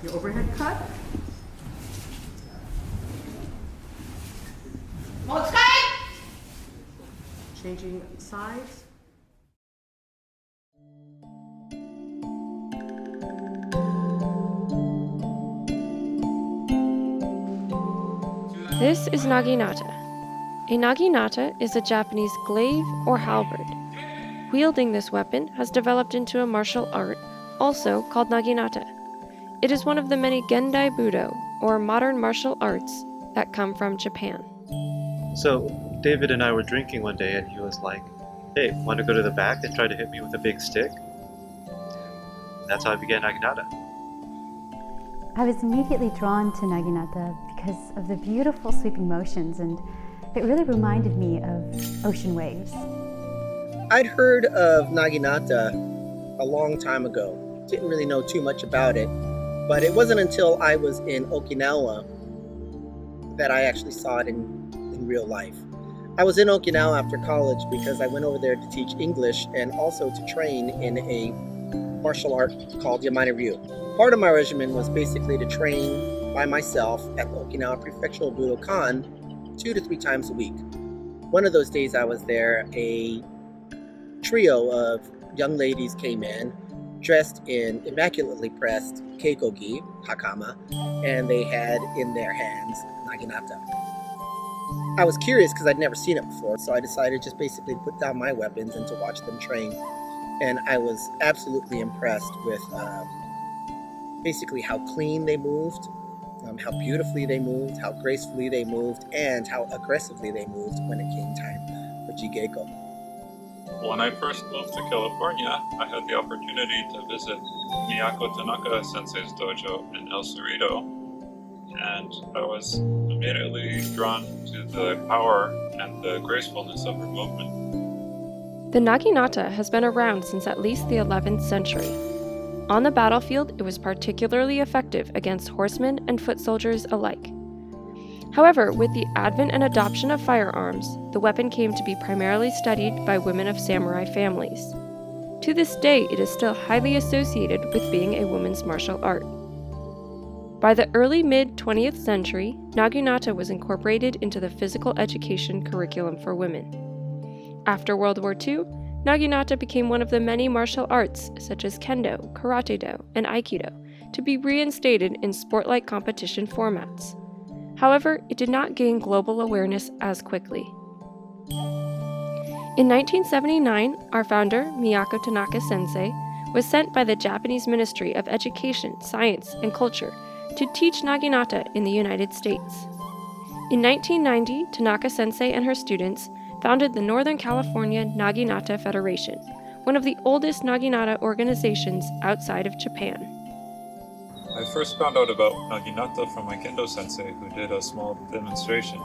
Your overhead cut. Changing sides. This is Naginata. A naginata is a Japanese glaive or halberd. Wielding this weapon has developed into a martial art, also called naginata. It is one of the many Gendai Budo, or modern martial arts, that come from Japan. So, David and I were drinking one day and he was like, "Hey, want to go to the back and try to hit me with a big stick?" That's how I began Naginata. I was immediately drawn to Naginata because of the beautiful sweeping motions, and it really reminded me of ocean waves. I'd heard of Naginata a long time ago. Didn't really know too much about it, but it wasn't until I was in Okinawa that I actually saw it in real life. I was in Okinawa after college because I went over there to teach English and also to train in a martial art called Yamane Ryu. Part of my regimen was basically to train by myself at the Okinawa Prefectural Budokan 2 to 3 times a week. One of those days I was there, a trio of young ladies came in dressed in immaculately pressed keikogi, hakama, and they had in their hands naginata. I was curious because I'd never seen it before, so I decided just basically to put down my weapons and to watch them train. And I was absolutely impressed with basically how clean they moved, how beautifully they moved, how gracefully they moved, and how aggressively they moved when it came time for Jigeko. When I first moved to California, I had the opportunity to visit Miyako Tanaka Sensei's dojo in El Cerrito, and I was immediately drawn to the power and the gracefulness of her movement. The naginata has been around since at least the 11th century. On the battlefield, it was particularly effective against horsemen and foot soldiers alike. However, with the advent and adoption of firearms, the weapon came to be primarily studied by women of samurai families. To this day, it is still highly associated with being a woman's martial art. By the early mid-20th century, naginata was incorporated into the physical education curriculum for women. After World War II, naginata became one of the many martial arts, such as kendo, karate-do, and aikido, to be reinstated in sport-like competition formats. However, it did not gain global awareness as quickly. In 1979, our founder, Miyako Tanaka Sensei, was sent by the Japanese Ministry of Education, Science, and Culture to teach naginata in the United States. In 1990, Tanaka Sensei and her students founded the Northern California Naginata Federation, one of the oldest naginata organizations outside of Japan. I first found out about naginata from my kendo sensei, who did a small demonstration,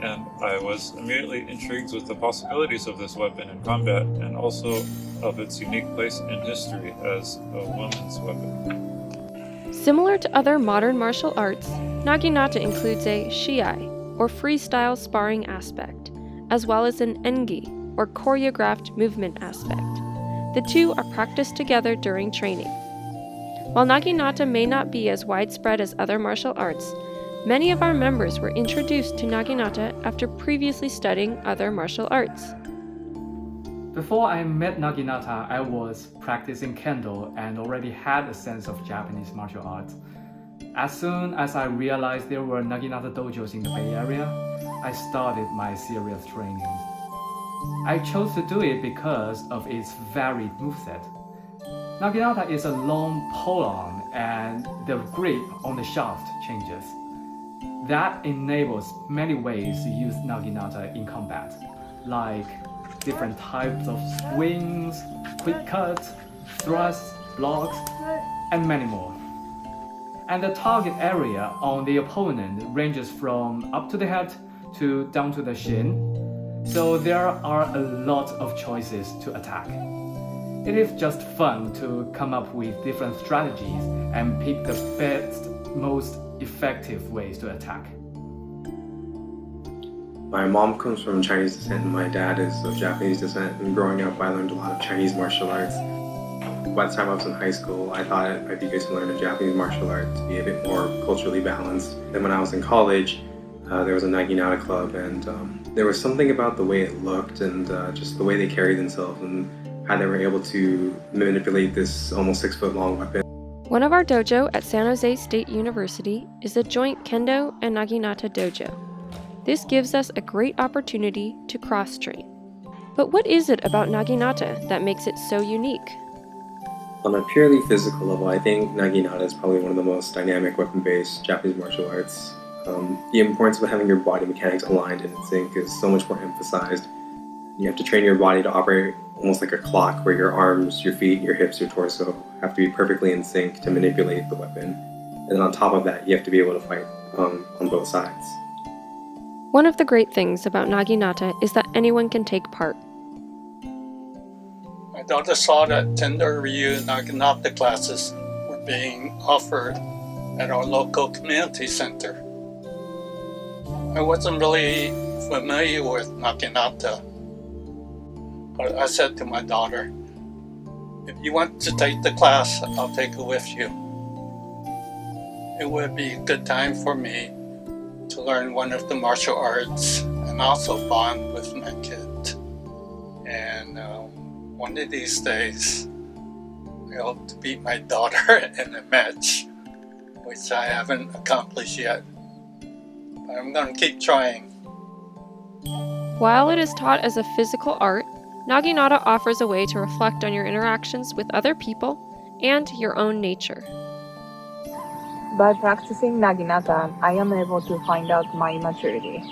and I was immediately intrigued with the possibilities of this weapon in combat and also of its unique place in history as a woman's weapon. Similar to other modern martial arts, naginata includes a shiai, or freestyle sparring aspect, as well as an engi, or choreographed movement aspect. The two are practiced together during training. While naginata may not be as widespread as other martial arts, many of our members were introduced to naginata after previously studying other martial arts. Before I met naginata, I was practicing kendo and already had a sense of Japanese martial arts. As soon as I realized there were naginata dojos in the Bay Area, I started my serious training. I chose to do it because of its varied moveset. Naginata is a long pole-arm and the grip on the shaft changes. That enables many ways to use naginata in combat, like different types of swings, quick cuts, thrusts, blocks, and many more. And the target area on the opponent ranges from up to the head to down to the shin, so there are a lot of choices to attack. It is just fun to come up with different strategies and pick the best, most effective ways to attack. My mom comes from Chinese descent and my dad is of Japanese descent, and growing up I learned a lot of Chinese martial arts. By the time I was in high school, I thought it might be good to learn a Japanese martial art to be a bit more culturally balanced. Then when I was in college, there was a Naginata club, and there was something about the way it looked and just the way they carried themselves and how they were able to manipulate this almost 6-foot long weapon. One of our dojo at San Jose State University is a joint Kendo and Naginata dojo. This gives us a great opportunity to cross-train. But what is it about Naginata that makes it so unique? On a purely physical level, I think Naginata is probably one of the most dynamic weapon-based Japanese martial arts. The importance of having your body mechanics aligned and in sync is so much more emphasized. You have to train your body to operate almost like a clock, where your arms, your feet, your hips, your torso have to be perfectly in sync to manipulate the weapon. And then on top of that, you have to be able to fight on both sides. One of the great things about Naginata is that anyone can take part. My daughter saw that Tender Ryu Naginata classes were being offered at our local community center. I wasn't really familiar with Naginata, but I said to my daughter, if you want to take the class, I'll take it with you. It would be a good time for me to learn one of the martial arts and also bond with my kid. And one of these days, I hope to beat my daughter in a match, which I haven't accomplished yet. But I'm going to keep trying. While it is taught as a physical art, Naginata offers a way to reflect on your interactions with other people and your own nature. By practicing Naginata, I am able to find out my maturity.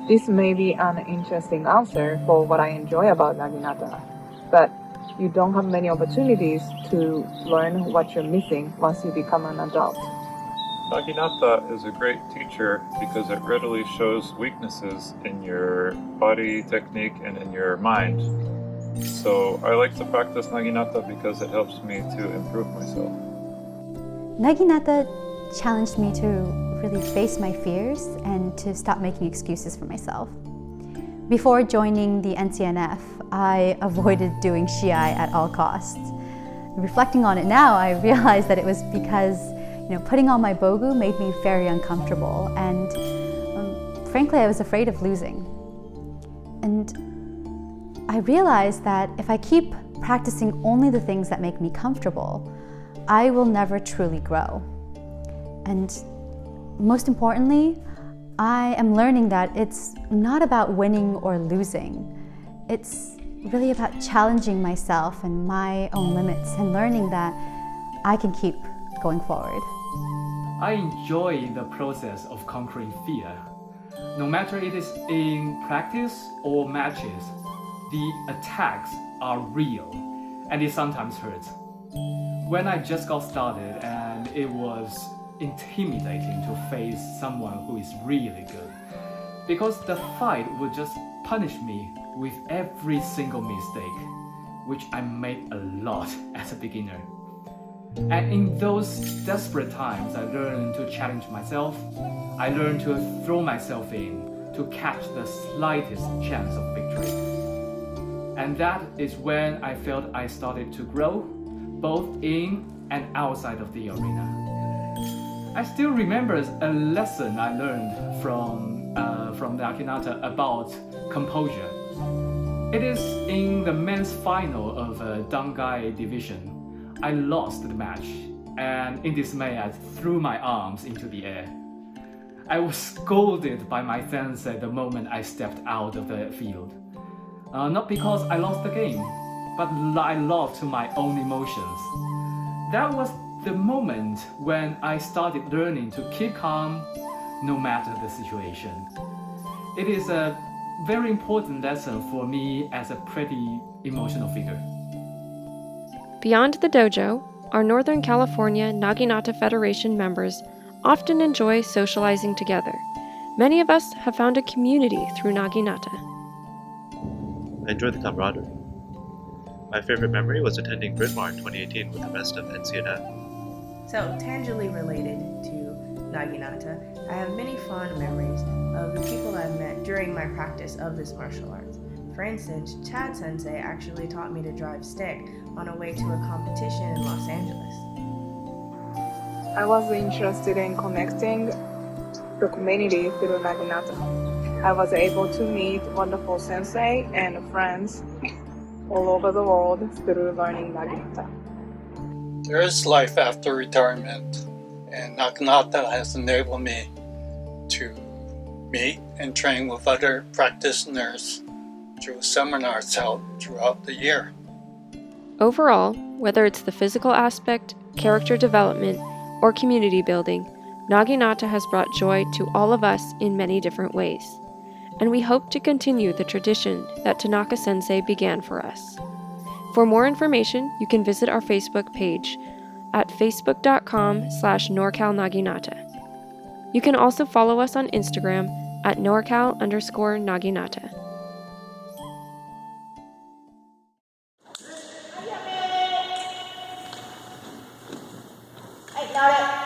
This may be an interesting answer for what I enjoy about Naginata, but you don't have many opportunities to learn what you're missing once you become an adult. Naginata is a great teacher because it readily shows weaknesses in your body technique and in your mind. So I like to practice Naginata because it helps me to improve myself. Naginata challenged me to really face my fears and to stop making excuses for myself. Before joining the NCNF, I avoided doing Shiai at all costs. Reflecting on it now, I realize that it was because putting on my bogu made me very uncomfortable, and frankly, I was afraid of losing. And I realized that if I keep practicing only the things that make me comfortable, I will never truly grow. And most importantly, I am learning that it's not about winning or losing. It's really about challenging myself and my own limits and learning that I can keep going forward. I enjoy the process of conquering fear. No matter it is in practice or matches, the attacks are real and it sometimes hurts. When I just got started, and it was intimidating to face someone who is really good, because the fight would just punish me with every single mistake, which I made a lot as a beginner. And in those desperate times, I learned to challenge myself. I learned to throw myself in to catch the slightest chance of victory. And that is when I felt I started to grow, both in and outside of the arena. I still remember a lesson I learned from Naginata about composure. It is in the men's final of Dangai division. I lost the match, and in dismay I threw my arms into the air. I was scolded by my sensei the moment I stepped out of the field. Not because I lost the game, but I lost to my own emotions. That was the moment when I started learning to keep calm no matter the situation. It is a very important lesson for me as a pretty emotional figure. Beyond the dojo, our Northern California Naginata Federation members often enjoy socializing together. Many of us have found a community through Naginata. I enjoyed the camaraderie. My favorite memory was attending Bryn Mawr in 2018 with the rest of NCNF. So, tangibly related to Naginata, I have many fond memories of the people I've met during my practice of this martial arts. For instance, Chad Sensei actually taught me to drive stick on a way to a competition in Los Angeles. I was interested in connecting the community through Naginata. I was able to meet wonderful sensei and friends all over the world through learning Naginata. There is life after retirement, and Naginata has enabled me to meet and train with other practitioners through seminars held throughout the year. Overall, whether it's the physical aspect, character development, or community building, Naginata has brought joy to all of us in many different ways. And we hope to continue the tradition that Tanaka Sensei began for us. For more information, you can visit our Facebook page at facebook.com/NorCalNaginata. You can also follow us on Instagram at NorCal_Naginata. Got it.